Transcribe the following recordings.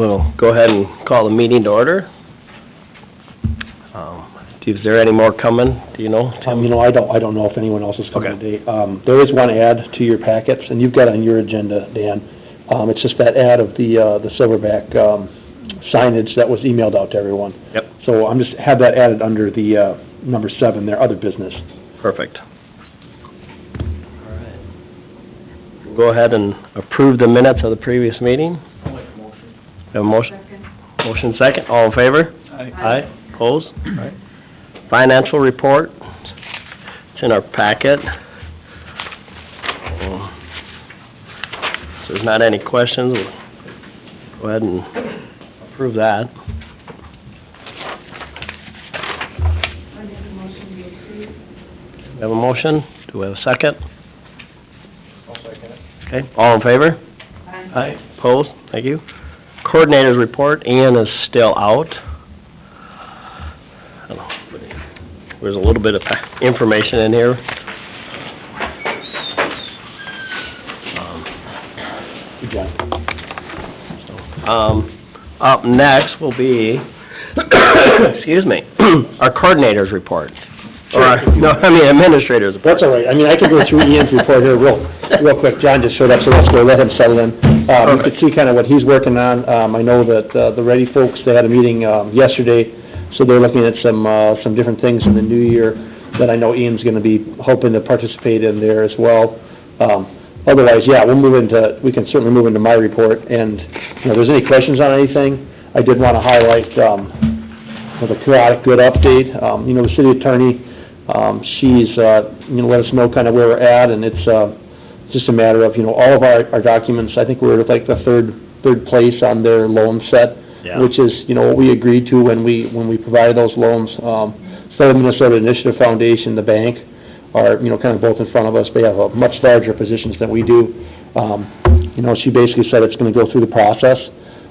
we'll go ahead and call the meeting to order. Is there any more coming? Do you know, Tim? I don't know if anyone else is coming Okay. today. There is one ad to your packets, and you've got on your agenda, Dan. It's just that ad of the Silverback signage that was emailed out to everyone. Yep. So I'm just have that added under the number 7 there, other business. Perfect. All right. Go ahead and approve the minutes of the previous meeting. I'll make a motion. Have a motion? Second. Motion second. All in favor? Aye. Opposed? All right. Financial report. It's in our packet. If there's not any questions, we'll go ahead and approve that. I make a motion to approve. We have a motion. Do we have a second? I'll second it. Okay. All in favor? Aye. Opposed? Thank you. Coordinators report. Ian is still out. I don't know. There's a little bit of information in here. Good job. Up next will be, excuse me, our coordinators report. Administrators report. That's all right. I can go through Ian's report here real quick. John just showed up, so let's go let him settle in. You could see kind of what he's working on. I know that the Ready folks, they had a meeting yesterday, so they're looking at some different things in the new year that I know Ian's going to be hoping to participate in there as well. Otherwise, yeah, we can certainly move into my report, and if there's any questions on anything, I did want to highlight the chaotic good update. The city attorney, she's let us know kind of where we're at, and it's just a matter of all of our documents. I think we're at like the third place on their loan set. Yeah. Which is, what we agreed to when we provided those loans. Southern Minnesota Initiative Foundation, the bank, are, kind of both in front of us. They have a much larger positions than we do. She basically said it's going to go through the process,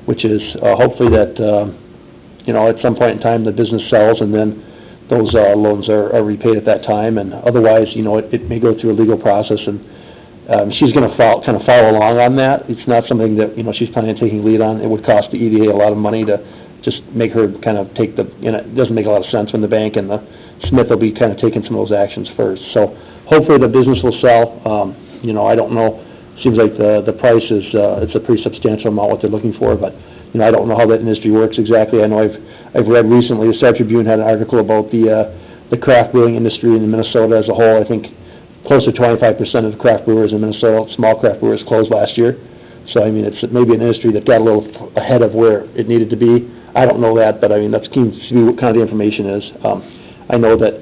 which is hopefully that, at some point in time the business sells and then those loans are repaid at that time. And otherwise, it may go through a legal process, and she's going to follow along on that. It's not something that, she's planning on taking lead on. It would cost the EDA a lot of money to just make her kind of take it doesn't make a lot of sense when the bank and the Smith will be kind of taking some of those actions first. So hopefully the business will sell. I don't know. Seems like the price is, it's a pretty substantial amount what they're looking for, but, I don't know how that industry works exactly. I know I've read recently, the Star Tribune had an article about the craft brewing industry in Minnesota as a whole. I think close to 25% of the craft brewers in Minnesota, small craft brewers, closed last year. So, it's maybe an industry that got a little ahead of where it needed to be. I don't know that, but, that seems to be what kind of the information is. I know that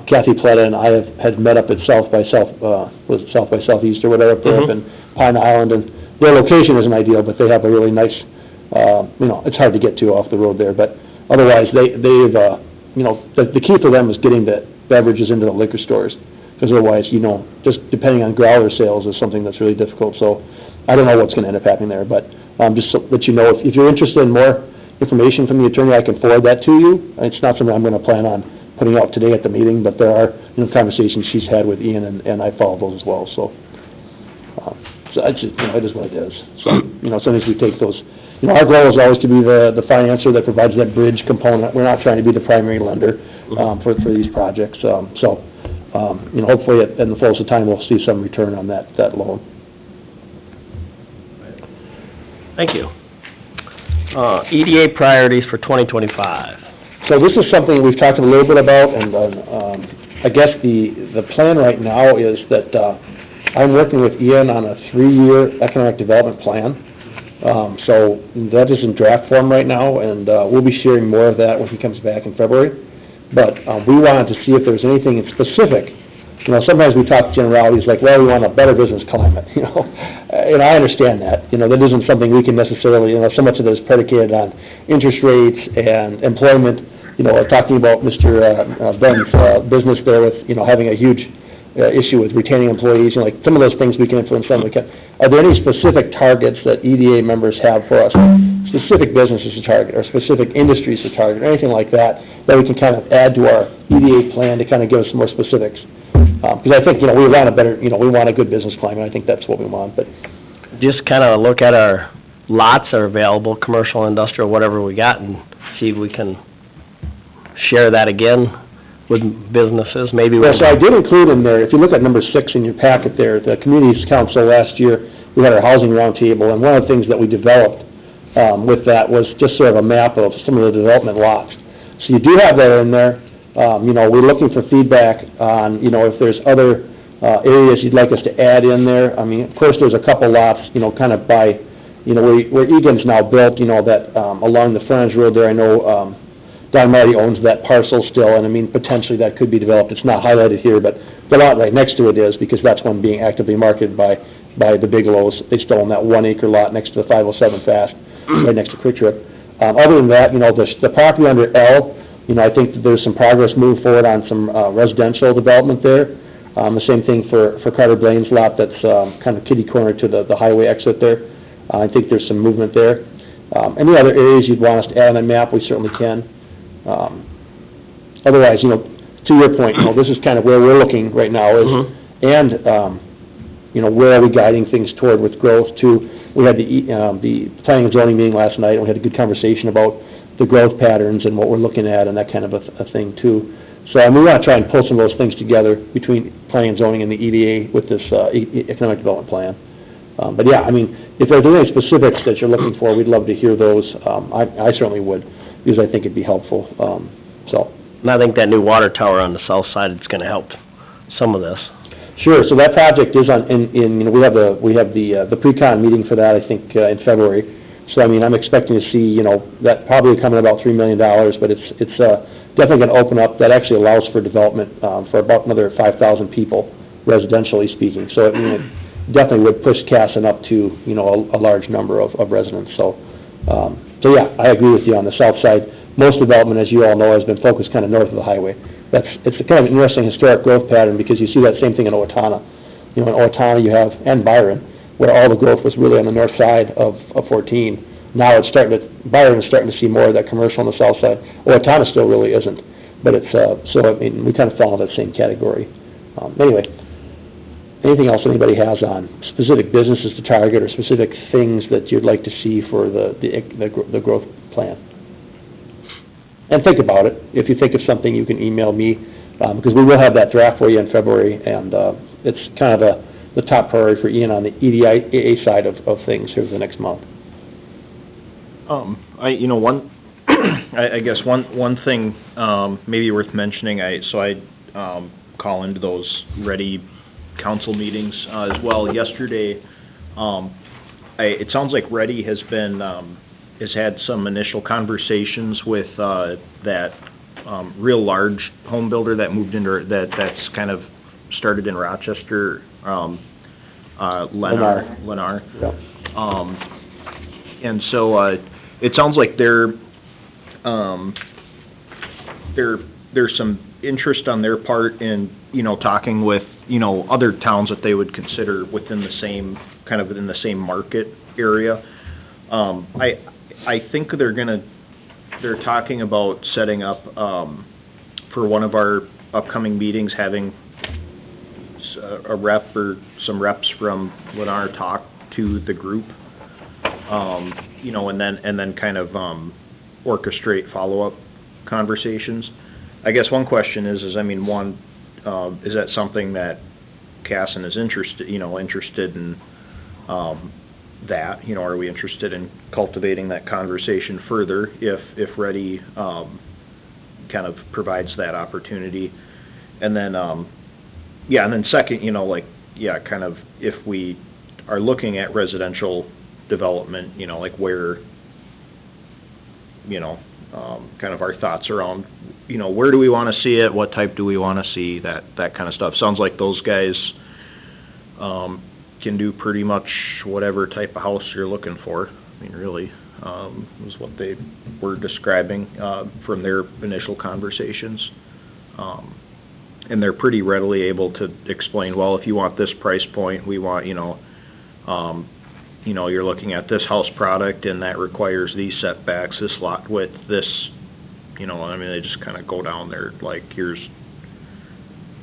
Kathy Pletta and I had met up at South by Southeast or whatever up there up in Pine Island, and their location isn't ideal, but they have a really nice, it's hard to get to off the road there. But otherwise, the key for them is getting the beverages into the liquor stores. Because otherwise, just depending on growler sales is something that's really difficult. So I don't know what's going to end up happening there, but just so that if you're interested in more information from the attorney, I can forward that to you. It's not something I'm going to plan on putting out today at the meeting, but there are conversations she's had with Ian, and I follow those as well. So it is what it is. So sometimes we take those. Our goal is always to be the financer that provides that bridge component. We're not trying to be the primary lender for these projects. Hopefully in the fullest of time we'll see some return on that loan. Thank you. EDA priorities for 2025. So this is something we've talked a little bit about, and I guess the plan right now is that I'm working with Ian on a 3-year economic development plan. So that is in draft form right now, and we'll be sharing more of that when he comes back in February. But we wanted to see if there's anything specific. Sometimes we talk generalities like, well, we want a better business climate, and I understand that. That isn't something we can necessarily, so much of it is predicated on interest rates and employment. We're talking about Mr. Ben's business there with, having a huge issue with retaining employees, like some of those things we can influence them. Are there any specific targets that EDA members have for us, specific businesses to target, or specific industries to target, or anything like that we can kind of add to our EDA plan to kind of give us some more specifics? Because I think, we want a better, we want a good business climate. I think that's what we want. But just kind of look at our lots are available, commercial, industrial, whatever we got, and see if we can share that again with businesses, maybe. Yeah, so I did include in there, if you look at number 6 in your packet there, the Communities Council last year, we had our housing roundtable, and one of the things that we developed with that was just sort of a map of some of the development lots. So you do have that in there. We're looking for feedback on, if there's other areas you'd like us to add in there. I mean, of course, there's a couple lots, kind of by, where Egan's now built, that along the frontage road there, I know Don Marty owns that parcel still, and I mean, potentially that could be developed. It's not highlighted here, but the lot right next to it is, because that's one being actively marketed by the Bigelows. They still own that 1 acre lot next to the 507 Fast, right next to Quick Trip. Other than that, the property under L, I think that there's some progress moving forward on some residential development there. The same thing for Carter Blaine's lot that's kind of kitty corner to the highway exit there. I think there's some movement there. Any other areas you'd want us to add on that map, we certainly can. Otherwise, to your point, this is kind of where we're looking right now is, and, where are we guiding things toward with growth too. We had the planning and zoning meeting last night, and we had a good conversation about the growth patterns and what we're looking at and that kind of a thing too. So we want to try and pull some of those things together between planning and zoning and the EDA with this economic development plan. But yeah, I mean, if there's any specifics that you're looking for, we'd love to hear those. I certainly would, because I think it'd be helpful. And I think that new water tower on the south side is going to help some of this. Sure. So that project is on. We have the pre-con meeting for that. I think in February. So I mean, I'm expecting to see that probably coming about $3 million, but it's definitely going to open up. That actually allows for development for about another 5,000 people, residentially speaking. So it definitely would push Casson up to a large number of residents. So yeah, I agree with you on the south side. Most development, as you all know, has been focused kind of north of the highway. It's a kind of interesting historic growth pattern, because you see that same thing in Owatonna. In Owatonna you have, and Byron, where all the growth was really on the north side of 14. Now it's Byron is starting to see more of that commercial on the south side. Owatonna still really isn't, but it's, so I mean, we kind of fall in that same category. Anyway, anything else anybody has on specific businesses to target or specific things that you'd like to see for the growth plan? And think about it. If you think of something, you can email me, because we will have that draft for you in February, and it's kind of the top priority for Ian on the EDA side of things here for the next month. I guess one thing maybe worth mentioning. I call into those Ready council meetings as well. Yesterday, it sounds like Ready has had some initial conversations with that real large home builder that moved into that's kind of started in Rochester, Lennar. Yep. And so it sounds like there's some interest on their part in talking with other towns that they would consider within the same market area. I think they're talking about setting up for one of our upcoming meetings, having a rep or some reps from Lennar talk to the group, and then kind of orchestrate follow-up conversations. I guess one question is I mean, one, is that something that Casson is interested in, that, are we interested in cultivating that conversation further if Ready kind of provides that opportunity? And then, and then second, kind of if we are looking at residential development, where, kind of our thoughts around, where do we want to see it, what type do we want to see, that kind of stuff. Sounds like those guys can do pretty much whatever type of house you're looking for. I mean, really, was what they were describing from their initial conversations. And they're pretty readily able to explain, well, if you want this price point, we want, you're looking at this house product, and that requires these setbacks, this lot width, this, I mean, they just kind of go down there, like, here's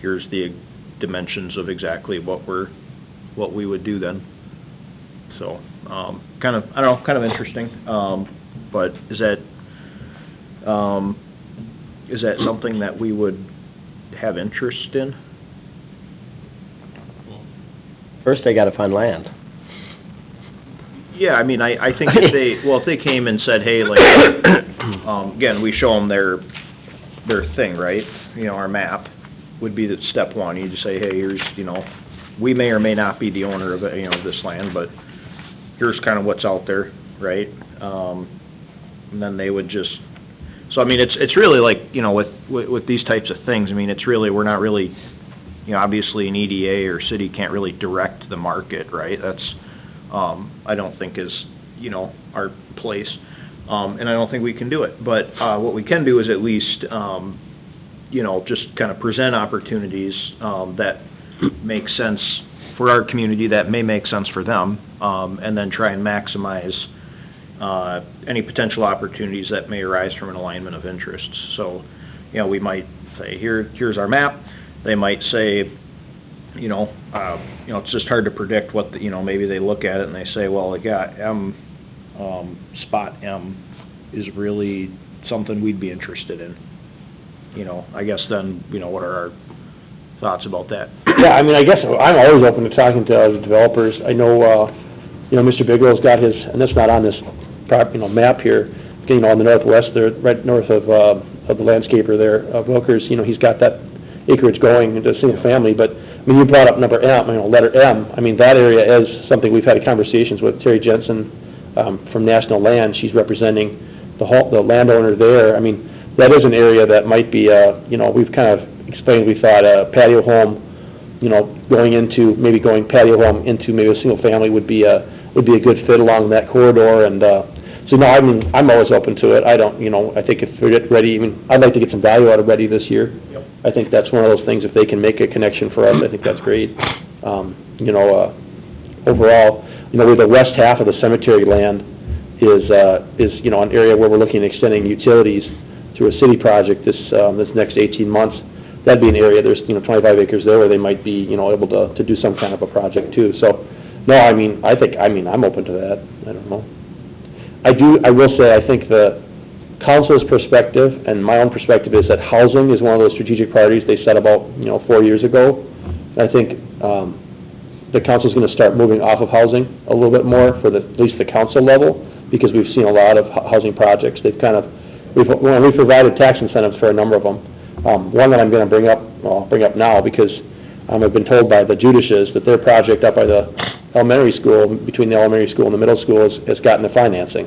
the dimensions of exactly what we would do then. So, kind of, I don't know, kind of interesting. But is that something that we would have interest in? First, they gotta find land. Yeah, I mean, I think if they came and said, hey, like, again, we show them their thing, right? You know, our map would be the step one. You just say, hey, here's, you know, we may or may not be the owner of, you know, this land, but here's kind of what's out there, right? And then they would just, so I mean, it's really like, you know, with these types of things, I mean, it's really, we're not really, you know, obviously an EDA or city can't really direct the market, right? That's, I don't think is, you know, our place, and I don't think we can do it. But what we can do is at least, you know, just kind of present opportunities that make sense for our community, that may make sense for them, and then try and maximize any potential opportunities that may arise from an alignment of interests. So, you know, we might say, here's our map. They might say, you know, it's just hard to predict what the, you know, maybe they look at it and they say, well, yeah, spot M is really something we'd be interested in. You know, I guess then, you know, what are our thoughts about that? Yeah, I mean, I guess I'm always open to talking to other developers. I know, you know, Mr. Bigelow's got his, and that's not on this, you know, map here, you know, on the northwest there, right north of the landscaper there, Wilkers, you know, he's got that acreage going into single family, but, I mean, you brought up number M, you know, letter M, I mean, that area is something we've had conversations with Terry Jensen, from National Land. She's representing the landowner there. I mean, that is an area that might be, you know, we've kind of explained, we thought a patio home, you know, maybe going patio home into maybe a single family would be a good fit along that corridor, and, so no, I mean, I'm always open to it. I don't, you know, I think if we get ready, I mean, I'd like to get some value out of Ready this year. Yep. I think that's one of those things, if they can make a connection for us, I think that's great. You know, overall, you know, the west half of the cemetery land is, you know, an area where we're looking at extending utilities through a city project this next 18 months. That'd be an area, there's, you know, 25 acres there where they might be, you know, able to do some kind of a project too. So, no, I mean, I'm open to that. I don't know. I will say, I think the council's perspective and my own perspective is that housing is one of those strategic priorities they set about, you know, 4 years ago. I think the council's going to start moving off of housing a little bit more for at least the council level, because we've seen a lot of housing projects. We've provided tax incentives for a number of them. One that I'm going to bring up now, because I've been told by the Judishes that their project up by the elementary school, between the elementary school and the middle school, has gotten the financing.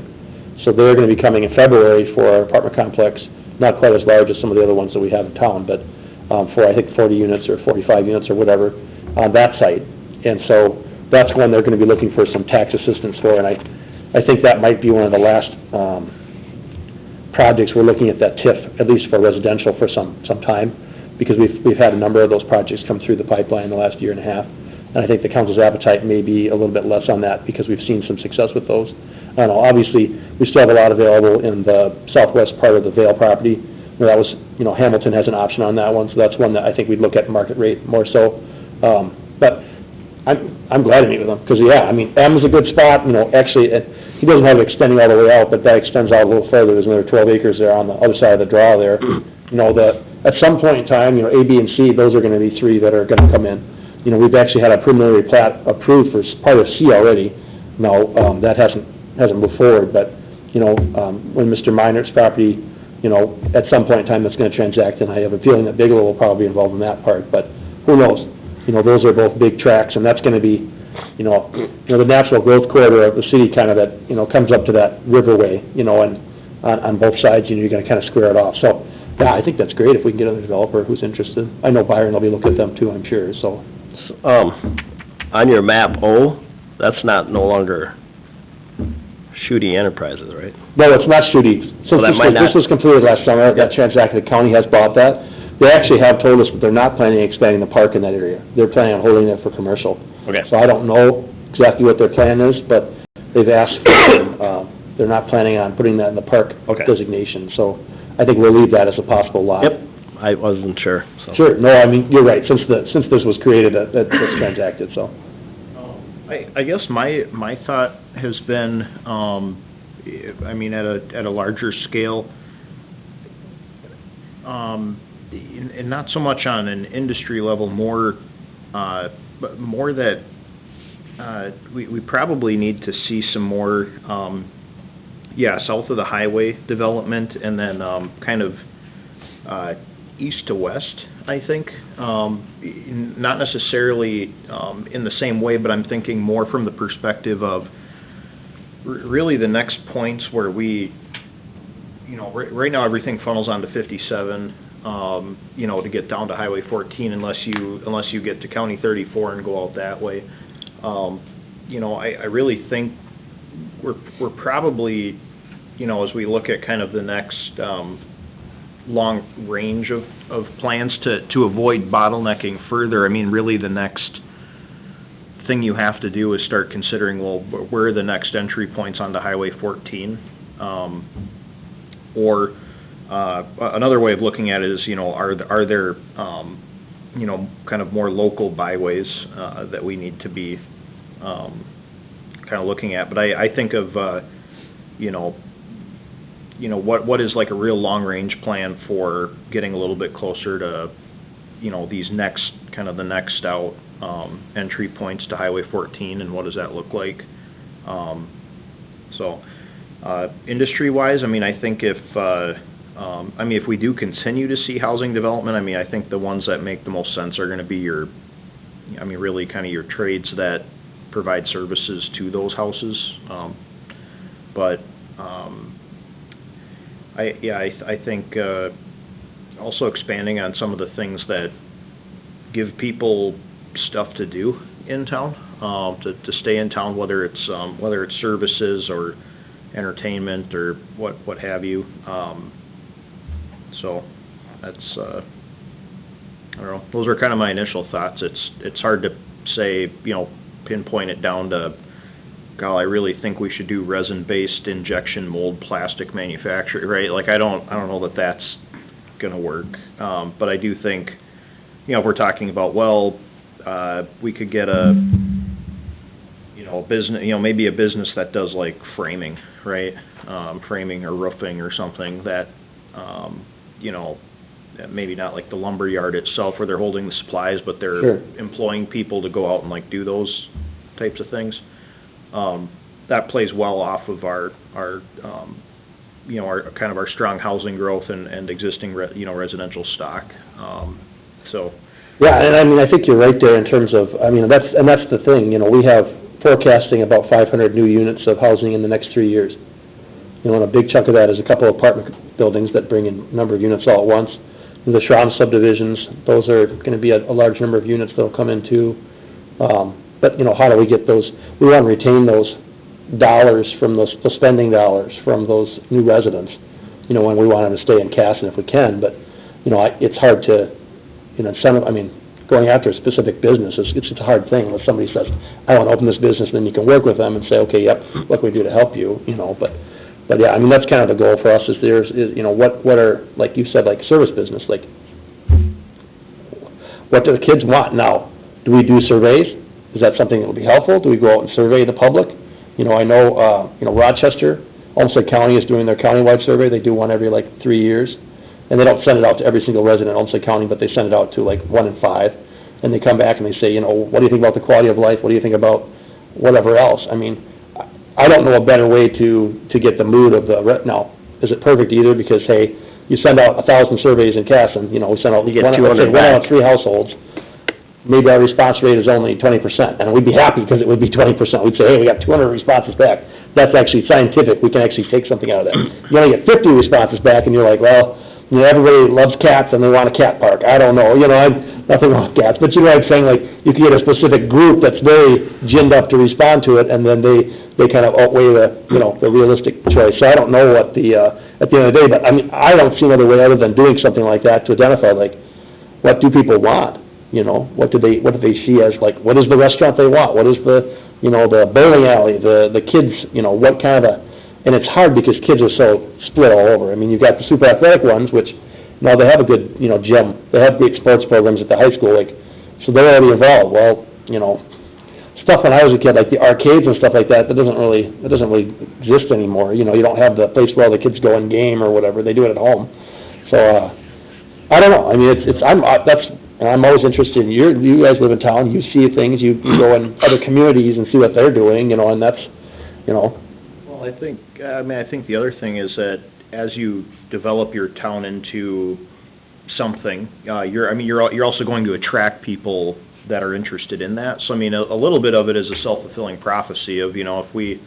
So they're going to be coming in February for our apartment complex, not quite as large as some of the other ones that we have in town, but for, I think, 40 units or 45 units or whatever on that site. And so that's when they're going to be looking for some tax assistance for, and I think that might be one of the last projects we're looking at that TIF, at least for residential, for some time, because we've had a number of those projects come through the pipeline in the last year and a half. And I think the council's appetite may be a little bit less on that, because we've seen some success with those. I don't know, obviously, we still have a lot available in the southwest part of the Vale property, where that was, you know, Hamilton has an option on that one, so that's one that I think we'd look at market rate more so. But I'm glad to meet with them, because, yeah, I mean, M is a good spot, you know, actually, he doesn't have it extending all the way out, but that extends out a little further. There's another 12 acres there on the other side of the draw there. You know, at some point in time, you know, A, B, and C, those are going to be three that are going to come in. You know, we've actually had a preliminary plat approved for part of C already. No, that hasn't moved forward, but, you know, when Mr. Minor's property, you know, at some point in time that's going to transact, and I have a feeling that Bigelow will probably be involved in that part, but who knows? You know, those are both big tracks, and that's going to be, you know, the natural growth corridor of the city, kind of that, you know, comes up to that riverway, you know, and on both sides, you know, you're going to kind of square it off. So, yeah, I think that's great if we can get a developer who's interested. I know Byron will be looking at them too, I'm sure, so. On your map O, that's no longer Shooty Enterprises, right? No, it's not Shooty. So that might not. This was completed last summer, that transacted, the county has bought that. They actually have told us that they're not planning on expanding the park in that area. They're planning on holding it for commercial. Okay. So I don't know exactly what their plan is, but they've asked, they're not planning on putting that in the park designation. So I think we'll leave that as a possible lot. Yep, I wasn't sure, so. Sure, no, I mean, you're right, since this was created, that's transacted, so. I guess my thought has been, I mean, at a larger scale, and not so much on an industry level, but more that we probably need to see some more, south of the highway development, and then kind of east to west, I think. Not necessarily in the same way, but I'm thinking more from the perspective of really the next points where we, right now everything funnels onto 57, to get down to Highway 14 unless you get to County 34 and go out that way. I really think we're probably, as we look at kind of the next long range of plans to avoid bottlenecking further, I mean, really the next thing you have to do is start considering, well, where are the next entry points onto Highway 14? Or another way of looking at it is, are there, kind of more local byways that we need to be kind of looking at? But I think of, what is like a real long-range plan for getting a little bit closer to, these next, kind of the next out entry points to Highway 14, and what does that look like? Industry-wise, I mean, I think if we do continue to see housing development, I mean, I think the ones that make the most sense are gonna be really kind of your trades that provide services to those houses. I think also expanding on some of the things that give people stuff to do in town, to stay in town, whether it's services or entertainment or what have you. So that's I don't know. Those are kind of my initial thoughts. It's hard to say, pinpoint it down to, I really think we should do resin-based injection mold plastic manufacturing, right? Like I don't know that that's gonna work. But I do think, if we're talking about, we could get a business, maybe a business that does like framing, right? Framing or roofing or something that, maybe not like the lumber yard itself where they're holding the supplies, but they're Sure. employing people to go out and like do those types of things. That plays well off of our kind of our strong housing growth and existing residential stock. Yeah, and I mean, I think you're right there in terms of, that's the thing, we have forecasting about 500 new units of housing in the next 3 years. And a big chunk of that is a couple of apartment buildings that bring in a number of units all at once. And the Schramm subdivisions, those are gonna be a large number of units that'll come in too. But, how do we get those? We want to retain those dollars from the spending dollars from those new residents, when we want them to stay in Casson if we can, but, it's hard to, going after a specific business, it's a hard thing when somebody says, I want to open this business, then you can work with them and say, okay, yep, what can we do to help you, but yeah, that's kind of the goal for us is what are, like you said, like service business, like, what do the kids want now? Do we do surveys? Is that something that would be helpful? Do we go out and survey the public? I know, Rochester, Olmsted County is doing their countywide survey. They do one every, 3 years. And they don't send it out to every single resident in Olmsted County, but they send it out to, 1 in 5. And they come back and they say, what do you think about the quality of life? What do you think about whatever else? I don't know a better way to get the mood of the, now, is it perfect either? Because, hey, you send out 1,000 surveys in Casson, we send out You get one 200 out of 3 households. Maybe our response rate is only 20%, and we'd be happy because it would be 20%. We'd say, hey, we got 200 responses back. That's actually scientific. We can actually take something out of that. You only get 50 responses back, and you're like, well, everybody loves cats and they want a cat park. I don't know. I'm nothing wrong with cats, but you know what I'm saying? Like, you can get a specific group that's very ginned up to respond to it, and then they kind of outweigh the realistic choice. So I don't know what at the end of the day, but I don't see another way other than doing something like that to identify, like, what do people want? What do they see as, like, what is the restaurant they want? What is the bowling alley, the kids, what kind of and it's hard because kids are so split all over. You've got the super athletic ones, which, they have a good, gym. They have great sports programs at the high school, so they're already involved. Well, stuff when I was a kid, like the arcades and stuff like that, that doesn't really exist anymore. You know, you don't have the place where all the kids go and game or whatever, they do it at home. So, I don't know, I mean, I'm always interested in, you guys live in town, you see things, you go in other communities and see what they're doing, you know, and that's, you know. Well, I think the other thing is that as you develop your town into something, you're also going to attract people that are interested in that. So, I mean, a little bit of it is a self-fulfilling prophecy of, you know, if we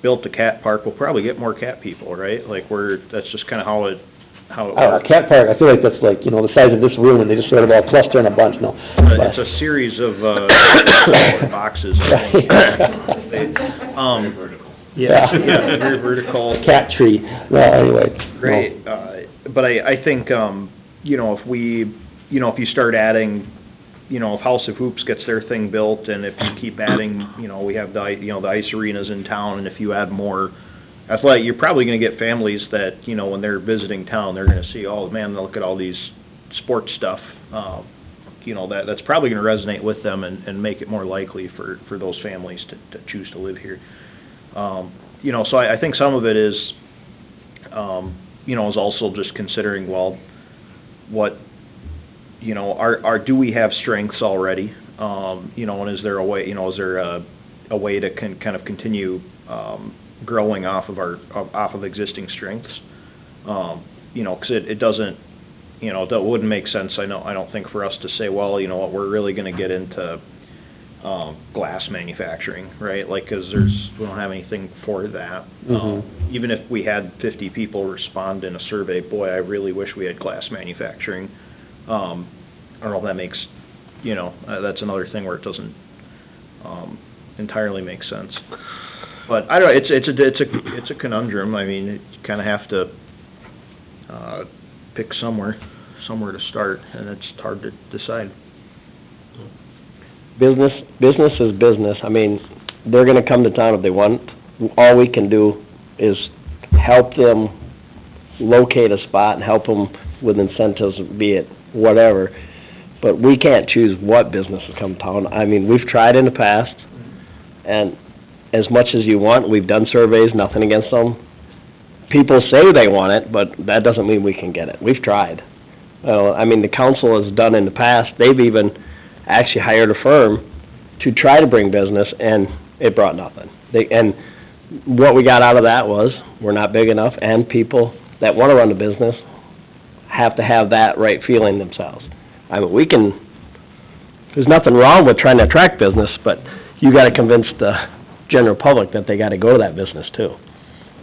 built a cat park, we'll probably get more cat people, right? Like, that's just kind of how it works. Cat park, I feel like that's like, you know, the size of this room, and they just sort of all cluster in a bunch, no. It's a series of, boxes. I think. Very vertical. Yeah. Yeah, very vertical. Cat tree, well, anyway. Great, but I think, you know, if you start adding, you know, if House of Hoops gets their thing built, and if you keep adding, you know, we have the ice arenas in town, and if you add more athletic, you're probably gonna get families that, you know, when they're visiting town, they're gonna see, oh, man, look at all these sports stuff. You know, that's probably gonna resonate with them and make it more likely for those families to choose to live here. You know, so I think some of it is, you know, is also just considering, well, what, you know, do we have strengths already? You know, and is there a way, you know, a way to kind of continue, growing off of existing strengths? You know, 'cause it doesn't, you know, that wouldn't make sense, I don't think, for us to say, well, you know what, we're really gonna get into, glass manufacturing, right? Like, 'cause we don't have anything for that. Even if we had 50 people respond in a survey, boy, I really wish we had glass manufacturing. I don't know if that makes, you know, that's another thing where it doesn't, entirely make sense. But I don't know, it's a conundrum. I mean, you kinda have to, pick somewhere to start, and it's hard to decide. Business is business. I mean, they're gonna come to town if they want. All we can do is help them locate a spot and help them with incentives, be it whatever. But we can't choose what businesses come to town. I mean, we've tried in the past, and as much as you want, we've done surveys, nothing against them. People say they want it, but that doesn't mean we can get it. We've tried. I mean, the council has done in the past, they've even actually hired a firm to try to bring business, and it brought nothing. And what we got out of that was, we're not big enough, and people that want to run the business have to have that right feeling themselves. I mean, there's nothing wrong with trying to attract business, but you got to convince the general public that they got to go to that business too.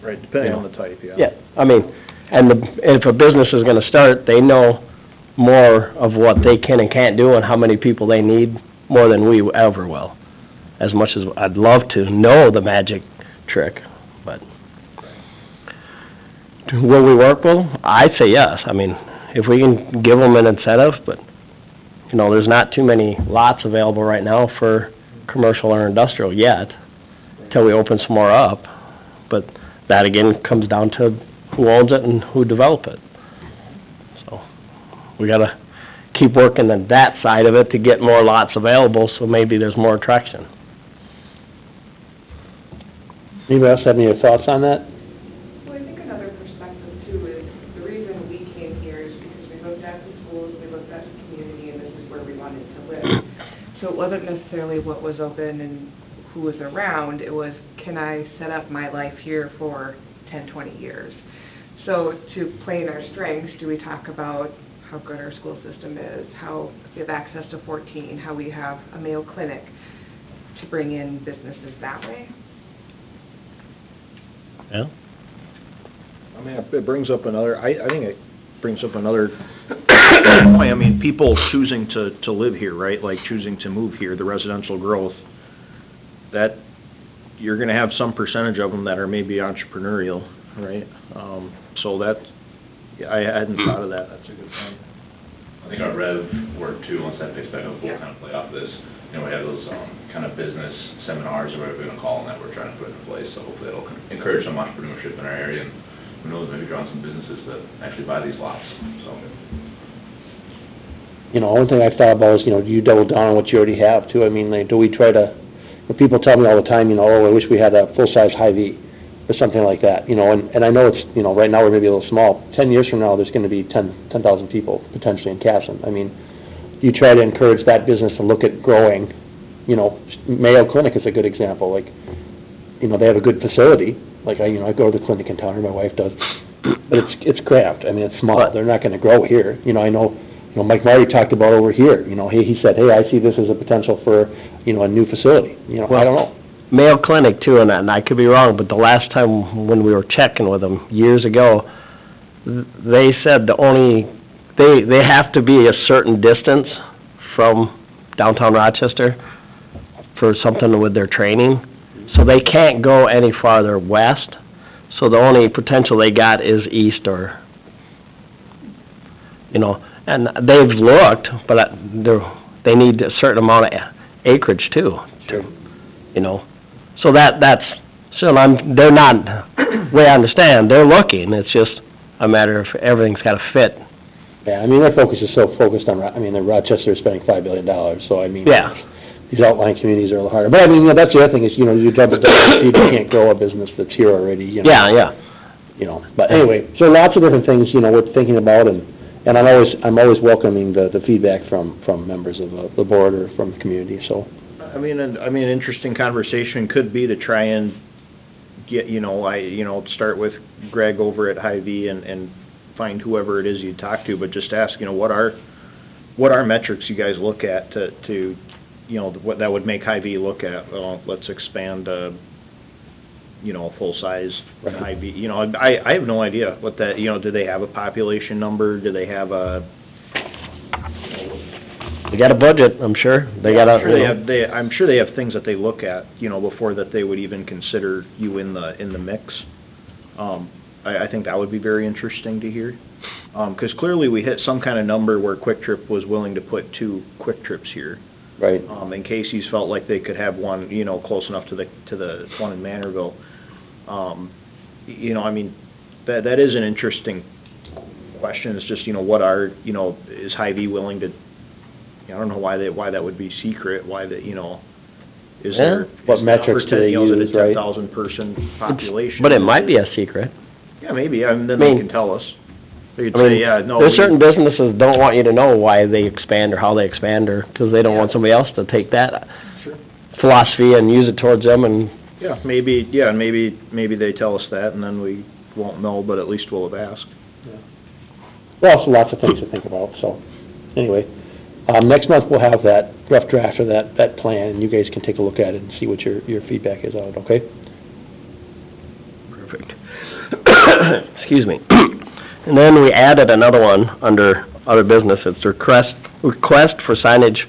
Right, depending on the type, yeah. Yeah, I mean, and if a business is gonna start, they know more of what they can and can't do and how many people they need more than we ever will. As much as I'd love to know the magic trick, but will we work well? I'd say yes. I mean, if we can give them an incentive, but, you know, there's not too many lots available right now for commercial or industrial yet, till we open some more up. But that again comes down to who owns it and who develop it. So, we gotta keep working on that side of it to get more lots available, so maybe there's more attraction. Anybody else have any thoughts on that? Well, I think another perspective too is, the reason we came here is because we looked at the schools, we looked at the community, and this is where we wanted to live. So it wasn't necessarily what was open and who was around, it was, can I set up my life here for 10, 20 years? So to play in our strengths, do we talk about how good our school system is, how we have access to 14, how we have a Mayo Clinic, to bring in businesses that way? Yeah. I mean, it brings up another, I think it brings up another point. I mean, people choosing to live here, right? Like choosing to move here, the residential growth, that you're gonna have some percentage of them that are maybe entrepreneurial, right? So that, yeah, I hadn't thought of that. That's a good point. I think our rev work too, once that picks back up, we'll kind of play off this. You know, we have those, kind of business seminars, or whatever we're gonna call them, that we're trying to put in place, so hopefully it'll encourage some entrepreneurship in our area, and who knows, maybe draw on some businesses that actually buy these lots, so. You know, one thing I thought about is, you know, do you double down on what you already have too? I mean, like, do we try to when people tell me all the time, oh, I wish we had a full-size Hy-Vee, or something like that, and I know it's, right now we're maybe a little small. 10 years from now, there's gonna be 10,000 people potentially in Casson. I mean, you try to encourage that business to look at growing, Mayo Clinic is a good example, like, they have a good facility, like, I go to the clinic in town, or my wife does, but it's cramped, I mean, it's small, they're not gonna grow here, I know, Mike Marty talked about over here, he said, hey, I see this as a potential for, a new facility, I don't know. Mayo Clinic too, and I could be wrong, but the last time when we were checking with them years ago, they said they have to be a certain distance from downtown Rochester for something with their training, so they can't go any farther west, so the only potential they got is east or, and they've looked, but they need a certain amount of acreage too, so that's, they're not, way I understand, they're looking, it's just a matter of everything's gotta fit. Yeah, I mean, their focus is so focused on, Rochester is spending $5 billion, so Yeah. These outlying communities are a little harder. But I mean, that's the other thing is, you double down, you can't grow a business that's here already, Yeah. But anyway, so lots of different things, we're thinking about, and I'm always welcoming the feedback from members of the board or from the community, so. An interesting conversation could be to try and get, start with Greg over at Hy-Vee and find whoever it is you talk to, but just ask, what are metrics you guys look at to what that would make Hy-Vee look at, well, let's expand, a full-size Hy-Vee, I have no idea what that, do they have a population number, do they have a... They got a budget, I'm sure. I'm sure they have things that they look at, before that they would even consider you in the mix. I think that would be very interesting to hear. 'Cause clearly we hit some kind of number where Quick Trip was willing to put 2 Quick Trips here. Right. And Casey's felt like they could have one, close enough to the one in Manorville. That is an interesting question. It's just, what are, is Hy-Vee willing to, I don't know why that would be secret, why that, is there... What metrics do they use, right? That a 10,000 person population. But it might be a secret. Yeah, maybe, then they can tell us. They'd say, yeah, no... There's certain businesses don't want you to know why they expand or how they expand, or, because they don't want somebody else to take that philosophy and use it towards them, and... Yeah, maybe they tell us that, and then we won't know, but at least we'll have asked. Yeah. Well, so lots of things to think about, so, anyway. Next month we'll have that rough draft of that plan, and you guys can take a look at it and see what your feedback is on it, okay? Perfect. Excuse me. And then we added another one under other business. It's request for signage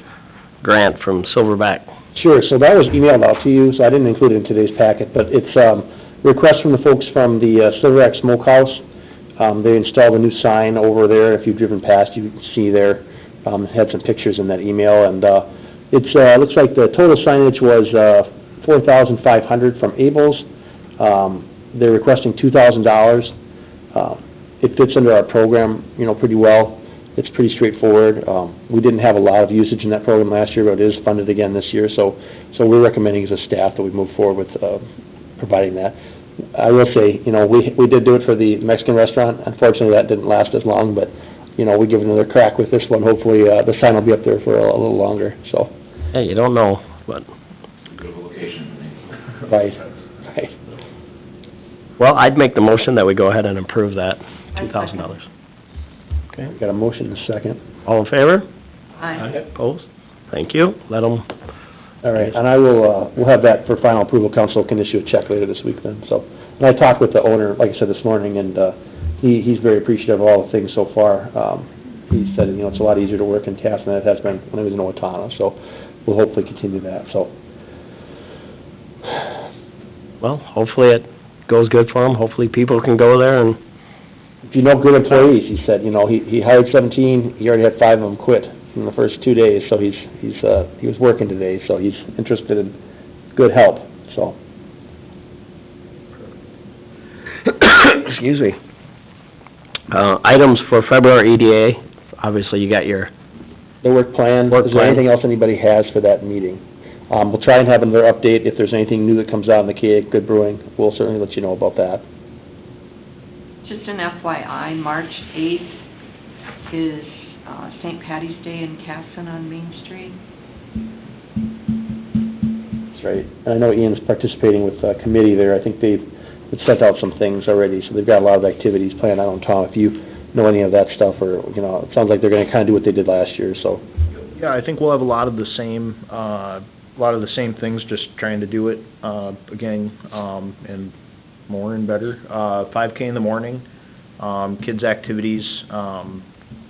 grant from Silverback. Sure, so that was emailed out to you, so I didn't include it in today's packet, but it's request from the folks from the Silverback Smokehouse. They installed a new sign over there. If you've driven past, you can see there. Had some pictures in that email, and it looks like the total signage was $4,500 from Abel's. They're requesting $2,000. It fits under our program, pretty well. It's pretty straightforward. We didn't have a lot of usage in that program last year, but it is funded again this year, so we're recommending as a staff that we move forward with providing that. I will say, we did do it for the Mexican restaurant. Unfortunately, that didn't last as long, but we give it another crack with this one. Hopefully, the sign will be up there for a little longer, so. Hey, you don't know, but... Good location. Right. Well, I'd make the motion that we go ahead and approve that $2,000. Okay. Got a motion and a second. All in favor? Aye. Opposed? Thank you. Let them... All right, and I will, we'll have that for final approval. Council can issue a check later this week then, so. And I talked with the owner, like I said, this morning, and, he's very appreciative of all the things so far. He said, it's a lot easier to work in Casson than it has been when he was in Owatonna, so we'll hopefully continue that, so. Well, hopefully it goes good for them. Hopefully people can go there and... If you know good employees, he said, he hired 17, he already had 5 of them quit in the first 2 days, so he was working today, so he's interested in good help, so. Excuse me. Items for February EDA, obviously you got your... The work plan, is there anything else anybody has for that meeting? We'll try and have another update if there's anything new that comes out in the K Good Brewing. We'll certainly let you know about that. Just an FYI, March 8th is St. Patty's Day in Casson on Main Street. That's right. And I know Ian's participating with a committee there. I think they've sent out some things already, so they've got a lot of activities planned. I don't know, Tom, if you know any of that stuff, or, you know, it sounds like they're gonna kinda do what they did last year, so. Yeah, I think we'll have a lot of the same things, just trying to do it, again, and more and better. 5K in the morning, kids' activities,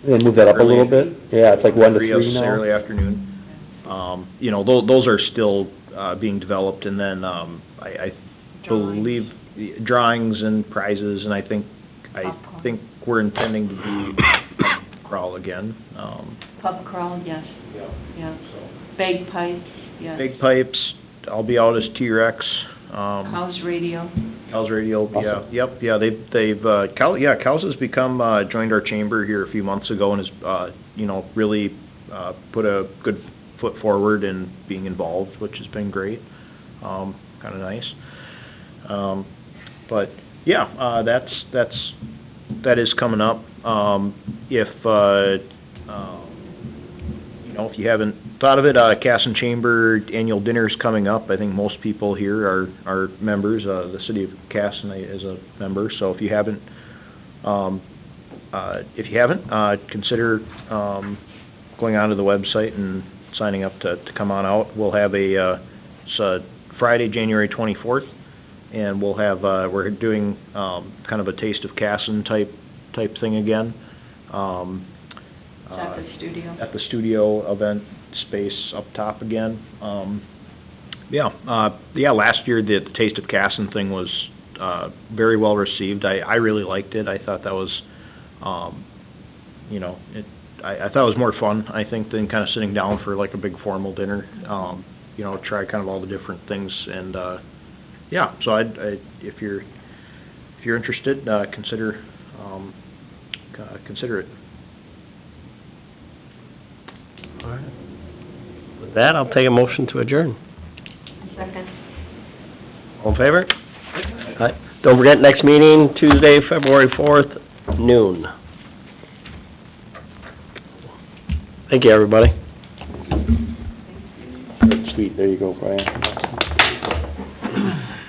They move that up a little bit? Yeah, it's like 1 to 3 now? Early afternoon. You know, those are still, being developed, and then, I believe drawings and prizes, and I think we're intending to do crawl again. Pub crawl, yes. Yeah. Bagpipes, yes. Bagpipes, I'll be out as T-Rex. House radio. Cows Radio, yeah, yep, yeah, they've, Cows has become, joined our chamber here a few months ago and has, you know, really, put a good foot forward in being involved, which has been great, kinda nice. But, yeah, that is coming up. If, you know, if you haven't thought of it, Casson Chamber Annual Dinner is coming up. I think most people here are members. The city of Casson is a member, so if you haven't, consider, going onto the website and signing up to come on out. We'll have it's Friday, January 24th, and we'll have, we're doing, kind of a Taste of Casson type thing again. At the studio. At the studio event space up top again. Last year the Taste of Casson thing was, very well received. I really liked it. I thought that was, you know, I thought it was more fun, I think, than kind of sitting down for like a big formal dinner. You know, try kind of all the different things, and, so if you're interested, consider it. All right. With that, I'll take a motion to adjourn. Second. All in favor? All right. Don't forget, next meeting, Tuesday, February 4th, noon. Thank you, everybody. Sweet, there you go, Brian.